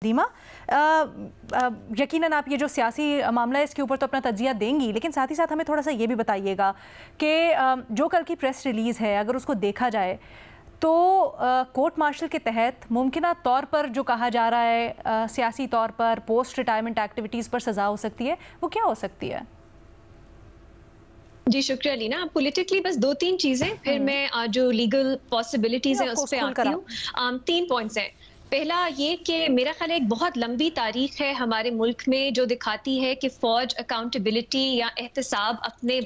दीमा, यकीनन आप ये जो सियासी मामला है इसके ऊपर तो अपना तज्जिया देंगी, लेकिन साथ ही साथ हमें थोड़ा सा ये भी बताइएगा कि जो कल की प्रेस रिलीज़ है अगर उसको देखा जाए तो कोर्ट मार्शल के तहत मुमकिना तौर पर जो कहा जा रहा है सियासी तौर पर पोस्ट रिटायरमेंट एक्टिविटीज़ पर सज़ा हो सकती है, वो क्या हो सकती है? जी शुक्रिया लीना। पॉलिटिकली बस 2-3 चीजें, फिर मैं जो लीगल पॉसिबिलिटीज हैं उस पर आती हूँ। 3 पॉइंट्स हैं। पहला ये कि मेरा ख्याल है एक बहुत लंबी तारीख है हमारे मुल्क में जो दिखाती है कि फौज अकाउंटेबिलिटी या एहतसाब अपने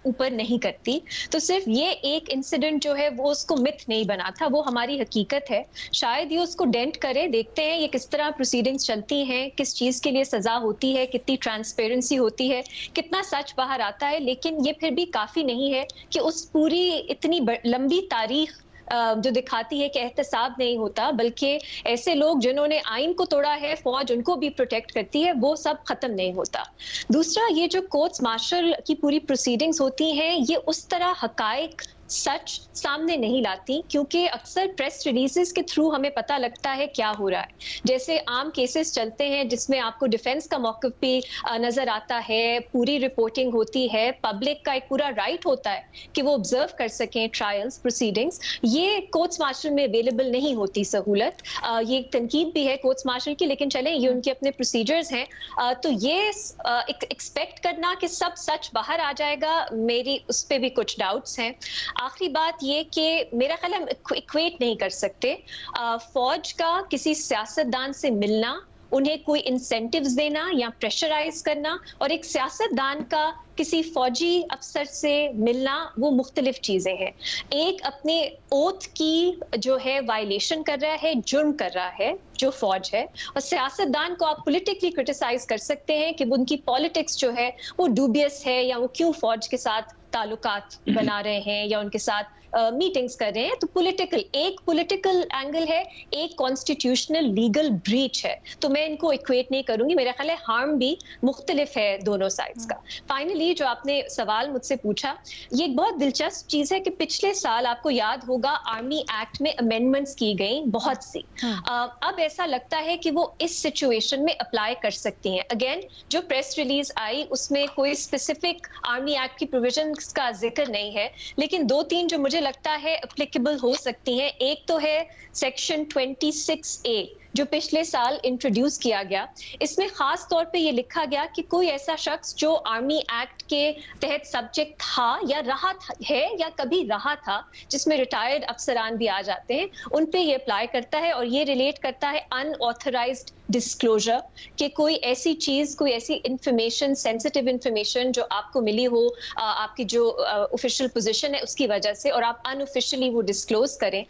ऊपर नहीं करती। तो सिर्फ ये एक इंसिडेंट जो है वो उसको मिथ नहीं बना था, वो हमारी हकीकत है। शायद ये उसको डेंट करे। देखते हैं ये किस तरह प्रोसीडिंग्स चलती हैं, किस चीज़ के लिए सज़ा होती है, कितनी ट्रांसपेरेंसी होती है, कितना सच बाहर आता है। लेकिन ये फिर भी काफ़ी नहीं है कि उस पूरी इतनी लंबी तारीख जो दिखाती है कि एहतसाब नहीं होता, बल्कि ऐसे लोग जिन्होंने आइन को तोड़ा है, फौज उनको भी प्रोटेक्ट करती है, वो सब खत्म नहीं होता। दूसरा, ये जो कोर्ट्स मार्शल की पूरी प्रोसीडिंग्स होती हैं, ये उस तरह हकायक सच सामने नहीं लाती, क्योंकि अक्सर प्रेस रिलीजेस के थ्रू हमें पता लगता है क्या हो रहा है। जैसे आम केसेस चलते हैं जिसमें आपको डिफेंस का मौक़िफ़ भी नजर आता है, पूरी रिपोर्टिंग होती है, पब्लिक का एक पूरा राइट होता है कि वो ऑब्जर्व कर सकें ट्रायल्स प्रोसीडिंग्स। ये कोर्ट्स मार्शल में अवेलेबल नहीं होती सहूलत। ये एक तनकीद भी है कोर्ट्स मार्शल की, लेकिन चलें ये उनके अपने प्रोसीजर्स हैं। तो ये एक्सपेक्ट करना कि सब सच बाहर आ जाएगा, मेरी उस पर भी कुछ डाउट्स हैं। आखिरी बात ये कि मेरा ख्याल हम इक्वेट नहीं कर सकते फौज का किसी सियासतदान से मिलना, उन्हें कोई इंसेंटिव्स देना या प्रेशराइज करना, और एक सियासतदान का किसी फौजी अफसर से मिलना, वो मुख्तलिफ चीजें हैं। एक अपने ओथ की जो है वायलेशन कर रहा है, जुर्म कर रहा है जो फौज है, और सियासतदान को आप पॉलिटिकली क्रिटिसाइज कर सकते हैं कि उनकी पॉलिटिक्स जो है वो डूबियस है, या वो क्यों फौज के साथ ताल्लुकात बना रहे हैं या उनके साथ मीटिंग्स कर रहे हैं। तो एक पॉलिटिकल एंगल है, एक कॉन्स्टिट्यूशनल लीगल ब्रीच है। तो मैं इनको इक्वेट नहीं करूंगी। मेरा ख्याल है हार्म भी मुख्तलिफ है दोनों साइड्स का। फाइनली जो आपने सवाल मुझसे पूछा, ये एक बहुत दिलचस्प चीज है कि पिछले साल आपको याद होगा आर्मी एक्ट में अमेंडमेंट्स की गई बहुत सी। अब ऐसा लगता है कि वो इस सिचुएशन में अप्लाई कर सकती हैं। अगेन जो प्रेस रिलीज आई उसमें कोई स्पेसिफिक आर्मी एक्ट की प्रोविजन का जिक्र नहीं है, लेकिन 2-3 जो मुझे लगता है एप्लीकेबल हो सकती हैं। एक तो है सेक्शन 26A जो पिछले साल इंट्रोड्यूस किया गया। इसमें खास तौर पे ये लिखा गया कि कोई ऐसा शख्स जो आर्मी एक्ट के तहत सब्जेक्ट था या है या कभी रहा था, जिसमें रिटायर्ड अफसरान भी आ जाते हैं, उन पे ये अप्लाई करता है। और ये रिलेट करता है अनऑथराइज्ड डिस्क्लोजर, कि कोई ऐसी चीज, कोई ऐसी इंफॉर्मेशन, सेंसिटिव इंफॉर्मेशन जो आपको मिली हो आपकी जो ऑफिशियल पोजीशन है उसकी वजह से, और आप अनऑफिशियली वो डिस्क्लोज करें,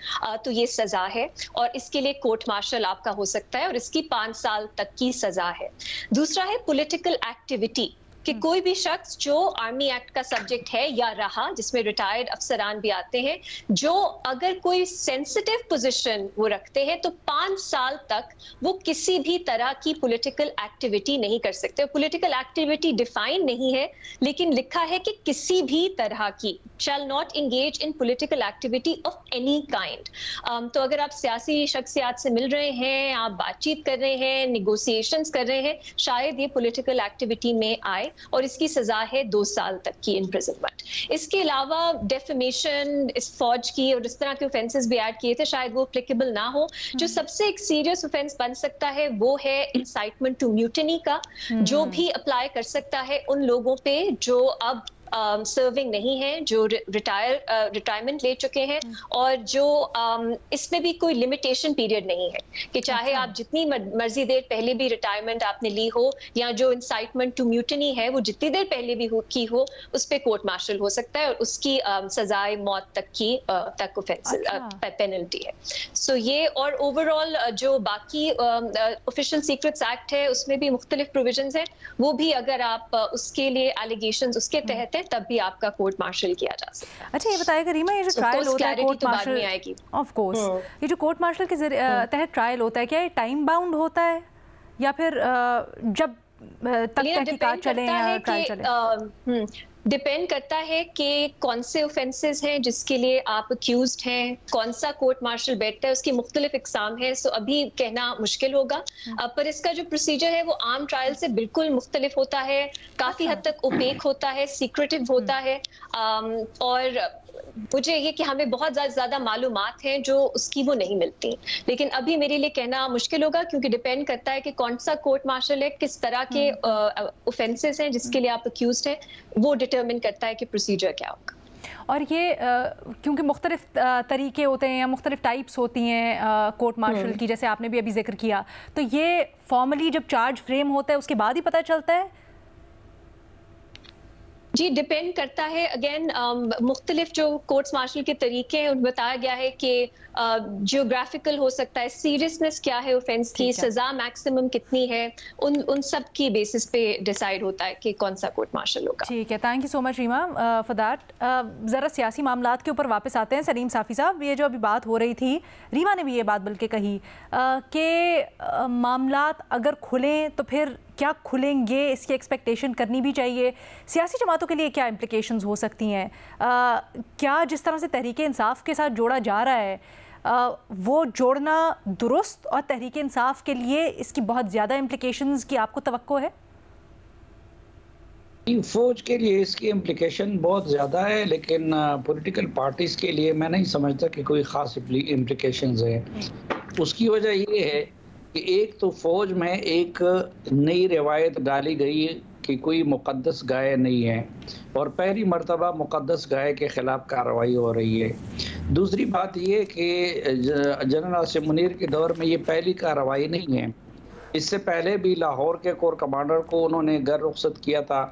तो ये सजा है। और इसके लिए कोर्ट मार्शल आपका हो सकता है, और इसकी 5 साल तक की सजा है। दूसरा है पॉलिटिकल एक्टिविटी, कि कोई भी शख्स जो आर्मी एक्ट का सब्जेक्ट है या रहा, जिसमें रिटायर्ड अफसरान भी आते हैं, जो अगर कोई सेंसिटिव पोजीशन वो रखते हैं, तो 5 साल तक वो किसी भी तरह की पॉलिटिकल एक्टिविटी नहीं कर सकते। पॉलिटिकल एक्टिविटी डिफाइन नहीं है, लेकिन लिखा है कि किसी भी तरह की, shall not engage in political activity of any kind. तो अगर आप सियासी शख्सियात से मिल रहे हैं, आप बातचीत कर रहे हैं, निगोसिएशंस कर रहे हैं, शायद ये पॉलिटिकल एक्टिविटी में आए, और इसकी सजा है 2 साल तक की इम्प्रिजनमेंट। इसके अलावा डेफेमेशन, इस फौज की और इस तरह के ऑफेंसेस भी ऐड किए थे, शायद वो एप्लीकेबल ना हो। जो सबसे एक सीरियस ऑफेंस बन सकता है वो है इंसाइटमेंट टू म्यूटिनी का, जो भी अप्लाई कर सकता है उन लोगों पे जो अब सर्विंग नहीं है, जो रिटायरमेंट ले चुके हैं, और जो इसमें भी कोई लिमिटेशन पीरियड नहीं है कि चाहे आप जितनी मर्जी देर पहले भी रिटायरमेंट आपने ली हो, या जो इंसाइटमेंट टू म्यूटिनी है वो जितनी देर पहले भी की हो, उस पर कोर्ट मार्शल हो सकता है, और उसकी सजाए मौत तक की पेनल्टी है। सो ये, और ओवरऑल जो बाकी ऑफिशियल सीक्रेट्स एक्ट है उसमें भी मुख्तलिफ प्रोविजंस हैं, वो भी अगर आप उसके लिए एलिगेशंस उसके तहत तब भी आपका कोर्ट मार्शल किया जा सकता है। अच्छा ये बताइए रीमा, ये जो ट्रायल होता है कोर्ट मार्शल आएगी, ऑफ कोर्स ये जो कोर्ट मार्शल के तहत ट्रायल होता है, क्या ये टाइम बाउंड होता है या फिर जब तक तहकीकात चले या ट्रायल चले? डिपेंड करता है कि कौन से ऑफेंसेस हैं जिसके लिए आप अक्यूज्ड हैं, कौन सा कोर्ट मार्शल बैठता है, उसकी मुख्तलिफ इकसाम है। सो अभी कहना मुश्किल होगा, पर इसका जो प्रोसीजर है वो आम ट्रायल से बिल्कुल मुख्तलिफ होता है, काफ़ी हद तक ओपेक होता है, सीक्रेटिव होता है। और मुझे ये कि हमें बहुत ज़्यादा मालूमात हैं जो उसकी वो नहीं मिलती, लेकिन अभी मेरे लिए कहना मुश्किल होगा क्योंकि डिपेंड करता है कि कौन सा कोर्ट मार्शल है, किस तरह के ऑफेंसेस हैं जिसके लिए आप अक्यूज्ड हैं, वो डिटरमिन करता है कि प्रोसीजर क्या होगा। और ये क्योंकि मुख्तलिफ तरीके होते हैं या मुख्तलिफ टाइप्स होती हैं कोर्ट मार्शल की, जैसे आपने भी अभी जिक्र किया, तो ये फॉर्मली जब चार्ज फ्रेम होता है उसके बाद ही पता चलता है? जी, डिपेंड करता है। अगेन मुख्तलिफ जो कोर्ट्स मार्शल के तरीके हैं उन बताया गया है कि जियोग्राफिकल हो सकता है, सीरियसनेस क्या है ऑफेंस की, सजा मैक्सिमम कितनी है, उन सब की बेसिस पे डिसाइड होता है कि कौन सा कोर्ट मार्शल होगा। ठीक है, thank you so much Reema for that. ज़रा सियासी मामलात के ऊपर वापस आते हैं। सलीम साफ़ी साहब, ये जो अभी बात हो रही थी, रीमा ने भी ये बात बल्कि कही कि मामलात अगर खुलें तो फिर क्या खुलेंगे, इसकी एक्सपेक्टेशन करनी भी चाहिए। सियासी जमातों के लिए क्या इम्प्लिकेशंस हो सकती हैं? क्या जिस तरह से तहरीक इंसाफ के साथ जोड़ा जा रहा है वो जोड़ना दुरुस्त, और तहरीक इंसाफ के लिए इसकी बहुत ज़्यादा इम्प्लिकेशंस की आपको तवक्को है? फौज के लिए इसकी इम्प्लिकेशन बहुत ज़्यादा है, लेकिन पॉलिटिकल पार्टीज़ के लिए मैं नहीं समझता कि कोई ख़ास इम्प्लिकेशंस है। उसकी वजह ये है कि एक तो फौज में एक नई रिवायत डाली गई कि कोई मुक़द्दस गाय नहीं है, और पहली मर्तबा मुक़द्दस गाय के ख़िलाफ़ कार्रवाई हो रही है। दूसरी बात ये कि जनरल आसिम मुनीर के दौर में ये पहली कार्रवाई नहीं है। इससे पहले भी लाहौर के कोर कमांडर को उन्होंने घर रुखसत किया था,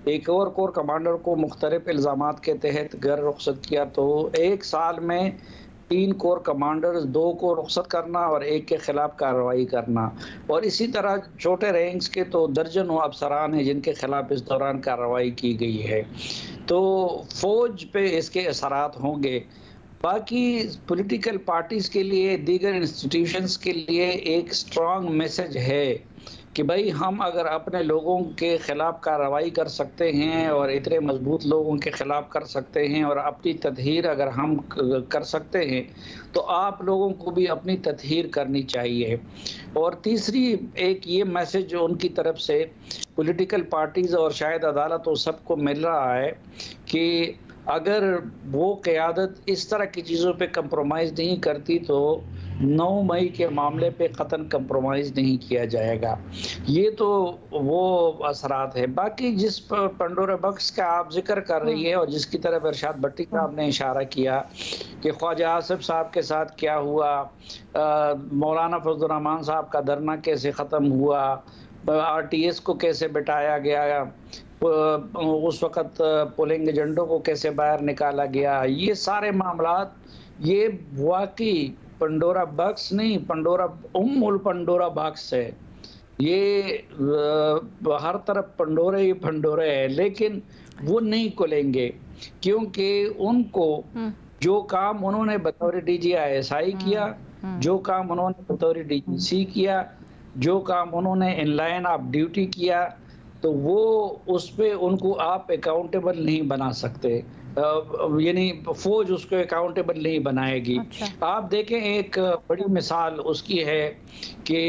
एक और कोर कमांडर को मुख्तलिफ इल्ज़ामात के तहत घर रुखसत किया। तो एक साल में 3 कोर कमांडर्स, 2 को रुखसत करना और 1 के खिलाफ कार्रवाई करना, और इसी तरह छोटे रैंक्स के तो दर्जनों अफसरान हैं जिनके खिलाफ इस दौरान कार्रवाई की गई है। तो फौज पे इसके असरात होंगे। बाकी पॉलिटिकल पार्टीज़ के लिए, दीगर इंस्टीट्यूशंस के लिए एक स्ट्रॉन्ग मैसेज है कि भाई हम अगर अपने लोगों के ख़िलाफ़ कार्रवाई कर सकते हैं और इतने मजबूत लोगों के ख़िलाफ़ कर सकते हैं और अपनी तत्हीर अगर हम कर सकते हैं तो आप लोगों को भी अपनी तत्हीर करनी चाहिए। और तीसरी एक ये मैसेज उनकी तरफ से पॉलिटिकल पार्टीज़ और शायद अदालत और सबको मिल रहा है कि अगर वो क़यादत इस तरह की चीज़ों पे कंप्रोमाइज़ नहीं करती तो 9 मई के मामले पे क़तन कंप्रोमाइज़ नहीं किया जाएगा। ये तो वो असरात है। बाकी जिस पंडोरा बॉक्स का आप जिक्र कर रही है और जिसकी तरफ इरशाद भट्टी साहब ने इशारा किया कि ख्वाजा आसिफ साहब के साथ क्या हुआ, मौलाना फजलुर रहमान साहब का धरना कैसे ख़त्म हुआ, RTS को कैसे बिठाया गया, उस वक़्त पोलिंग एजेंटों को कैसे बाहर निकाला गया, ये सारे मामलात ये वाकई पंडोरा बॉक्स नहीं, पंडोरा बॉक्स है। ये हर तरफ पंडोरे ही पंडोरे है, लेकिन वो नहीं खुलेंगे क्योंकि उनको जो काम उन्होंने बतौर DGI-SI किया, जो काम उन्होंने बतौर DGC किया, जो काम उन्होंने इन लाइन ऑफ ड्यूटी किया, तो वो उस पे उनको आप अकाउंटेबल नहीं बना सकते, यानी फौज उसको अकाउंटेबल नहीं बनाएगी। अच्छा। आप देखें एक बड़ी मिसाल उसकी है कि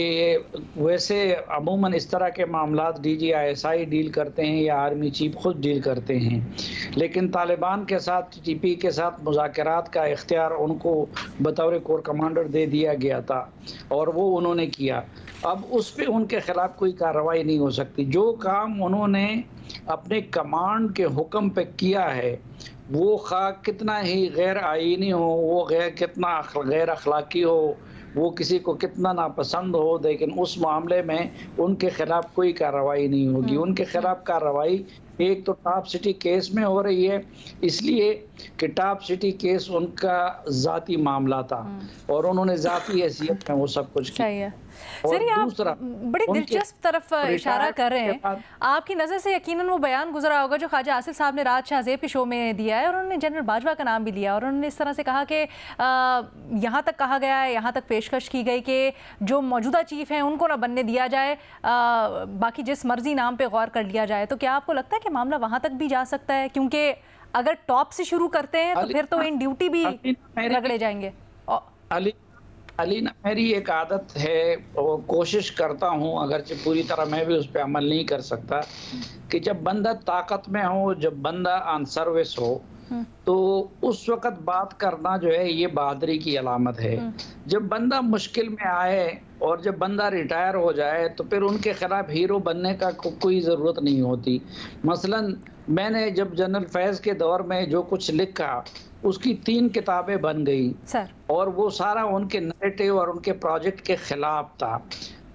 वैसे अमूमन इस तरह के मामलात DGI-SI डील करते हैं या आर्मी चीफ खुद डील करते हैं, लेकिन तालिबान के साथ TTP के साथ मुज़ाकरात का इख्तियार उनको बतौर कोर कमांडर दे दिया गया था और वो उन्होंने किया। अब उस पर उनके खिलाफ कोई कार्रवाई नहीं हो सकती। जो काम उन्होंने अपने कमांड के हुक्म पे किया है वो खा कितना ही गैर आईनी हो, वो कितना गैर अखलाकी हो, वो किसी को कितना नापसंद हो, लेकिन उस मामले में उनके खिलाफ कोई कार्रवाई नहीं होगी। उनके खिलाफ कार्रवाई एक तो टॉप सिटी केस में हो रही है, इसलिए कि टॉप सिटी केस उनका ज़ाती मामला था और उन्होंने ज़ाती हैसियत में वो सब कुछ किया। सर आप बड़ी दिलचस्प तरफ इशारा कर रहे हैं। आपकी नज़र से यकीनन वो बयान गुजरा होगा जो ख्वाजा आसिफ साहब ने रात शाहजेब के शो में दिया है, और उन्होंने जनरल बाजवा का नाम भी लिया, और उन्होंने इस तरह से कहा कि यहाँ तक कहा गया है, यहाँ तक पेशकश की गई कि जो मौजूदा चीफ हैं उनको ना बनने दिया जाए, बाकी जिस मर्जी नाम पे गौर कर लिया जाए। तो क्या आपको लगता है कि मामला वहाँ तक भी जा सकता है? क्योंकि अगर टॉप से शुरू करते हैं तो फिर तो इन ड्यूटी भी रगड़े जाएंगे। अलीना, मेरी एक आदत है और कोशिश करता हूँ, अगरचे पूरी तरह मैं भी उस पर अमल नहीं कर सकता, कि जब बंदा ताकत में हो, जब बंदा ऑन सर्विस हो, तो उस वक्त बात करना जो है ये बहादुरी की अलामत है। जब बंदा मुश्किल में आए और जब बंदा रिटायर हो जाए तो फिर उनके खिलाफ हीरो बनने का कोई ज़रूरत नहीं होती। मसलन मैंने जब जनरल फैज़ के दौर में जो कुछ लिखा उसकी 3 किताबें बन गई सर, और वो सारा उनके नैरेटिव और उनके प्रोजेक्ट के खिलाफ था।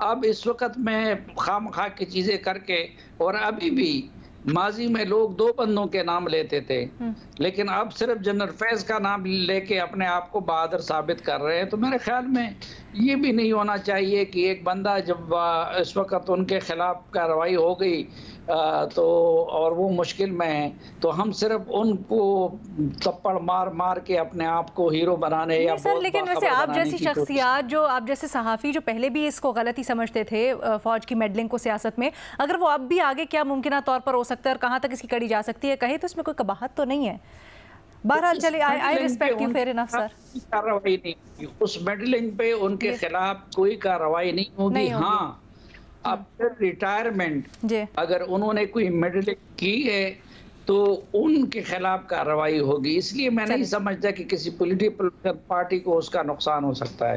अब इस वक्त मैं खामखा की चीज़ें करके, और अभी भी माजी में लोग 2 बंदों के नाम लेते थे, लेकिन अब सिर्फ जनरल फैज़ का नाम लेके अपने आप को बहादुर साबित कर रहे हैं। तो मेरे ख्याल में ये भी नहीं होना चाहिए कि एक बंदा जब इस वक्त उनके खिलाफ कार्रवाई हो गई तो और वो मुश्किल में है, तो हम सिर्फ उनको थप्पड़ मार मार के अपने आप को हीरो बनाने या सर, लेकिन वैसे आप जैसी शख्सियात, जो आप जैसे सहाफ़ी जो पहले भी इसको गलती समझते थे फौज की मेडलिंग को सियासत में, अगर वो अब भी आगे क्या मुमकिन तौर पर हो सकता है और कहाँ तक इसकी कड़ी जा सकती है, कहे तो इसमें कोई कबाहत तो नहीं है? बहरहाल चले, I respect you, fair enough sir. कार्रवाई नहीं होगी उस मेडलिंग पे, उनके खिलाफ कोई कार्रवाई नहीं होगी। हाँ, अब फिर रिटायरमेंट अगर उन्होंने कोई मेडलिंग की है तो उनके खिलाफ कार्रवाई होगी। इसलिए मैं नहीं समझता कि किसी पॉलिटिकल पार्टी को उसका नुकसान हो सकता है।